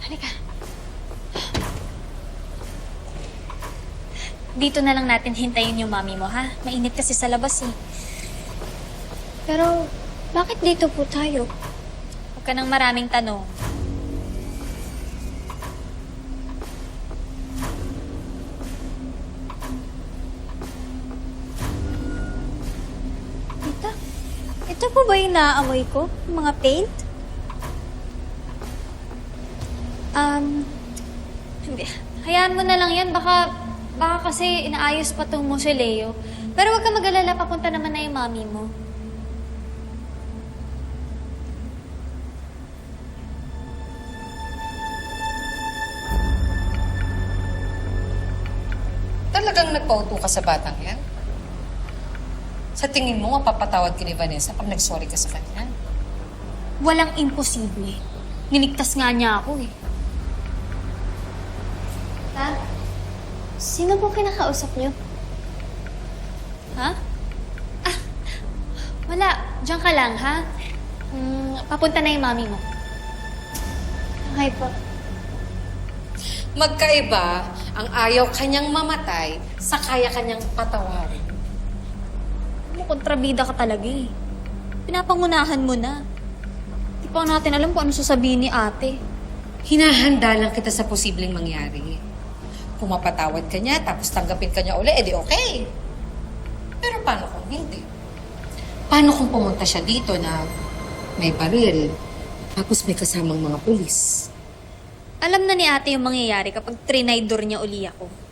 Halika. Dito na lang natin hintayin yung mami mo, ha? Mainit kasi sa labas, eh. Pero, bakit dito po tayo? Huwag ka ng maraming tanong. Ito po ba yung naaamoy ko? Yung mga paint? Hindi. Hayaan mo na lang yan. Baka kasi inaayos pa tong Leo. Pero huwag ka mag-alala. Papunta naman na yung mami mo. Talagang nagpauto ka sa batang yan? Sa tingin mo, mapapatawad ka ni Vanessa pag nag-sorry ka sa kanya? Walang imposible. Niligtas nga niya ako, eh. Ha? Sino po kinakausap niyo? Ha? Ah, wala. Diyan ka lang, ha? Papunta na yung mami mo. Okay po. Magkaiba ang ayaw kanyang mamatay sa kaya kanyang patawarin. Kontrabida ka talaga, eh. Pinapangunahan mo na. Di pa natin alam kung ano sasabihin ni ate. Hinahanda lang kita sa posibleng mangyari. Kung mapatawad ka niya, tapos tanggapin ka niya uli, edi okay. Pero paano kung hindi? Paano kung pumunta siya dito na may baril, tapos may kasamang mga pulis? Alam na ni ate yung mangyayari kapag trinaydor niya uli ako.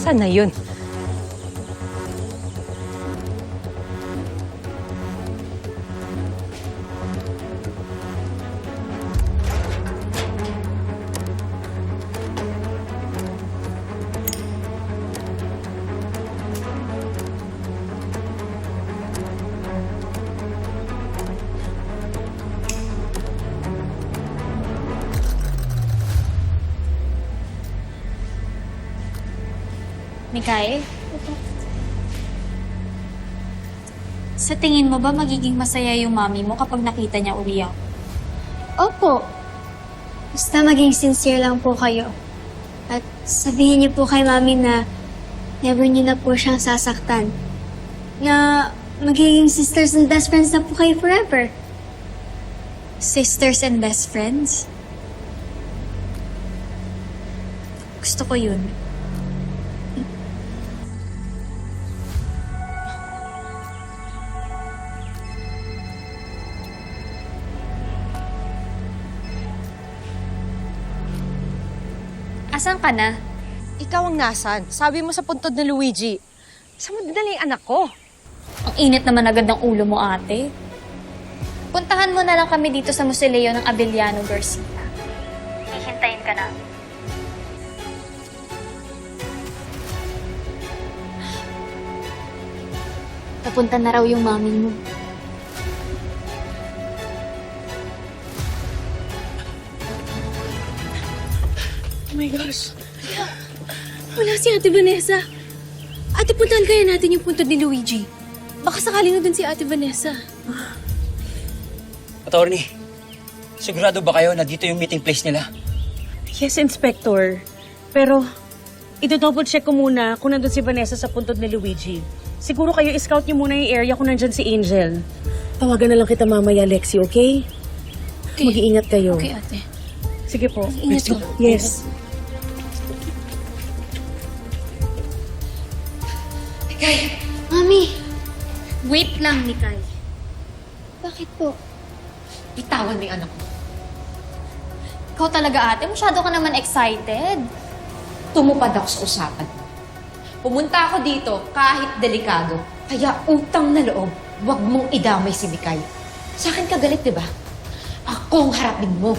Saan na yun? Mikay? Sa tingin mo ba magiging masaya yung mami mo kapag nakita niya uli ako? Opo. Basta maging sincere lang po kayo. At sabihin niyo po kay mami na never niyo na po siyang sasaktan. Na magiging sisters and best friends na po kayo forever. Sisters and best friends? Gusto ko yun. Asan ka na? Ikaw ang nasan. Sabi mo sa puntod na Luigi. Saan mo dinala yung anak ko? Ang init naman agad ng ulo mo, ate. Puntahan mo na lang kami dito sa Museo ng Abellano Garcia. Hihintayin ka namin. Papunta na raw yung mami mo. Oh my gosh. Wala si Ate Vanessa. Ate, puntahan kaya natin yung puntod ni Luigi. Baka sakali na dun si Ate Vanessa. Attorney, sigurado ba kayo na dito yung meeting place nila? Yes, Inspector. Pero, ito-double check ko muna kung nandun si Vanessa sa puntod ni Luigi. Siguro kayo i-scout niyo muna yung area kung nandyan si Angel. Tawagan na lang kita mamaya, Lexi, okay? Okay. Mag-iingat kayo. Okay, Ate. Sige po. Ingat ka. Yes. Mikay! Mami, Wait lang, Mikay. bakit po? Bitawan mo yung anak mo. Ikaw talaga, ate. Masyado ka naman excited. Tumupad ako sa usapan mo. Pumunta ako dito kahit delikado. Kaya utang na loob, huwag mong idamay si Mikay. Sa akin ka galit, di ba? Akong harapin mo.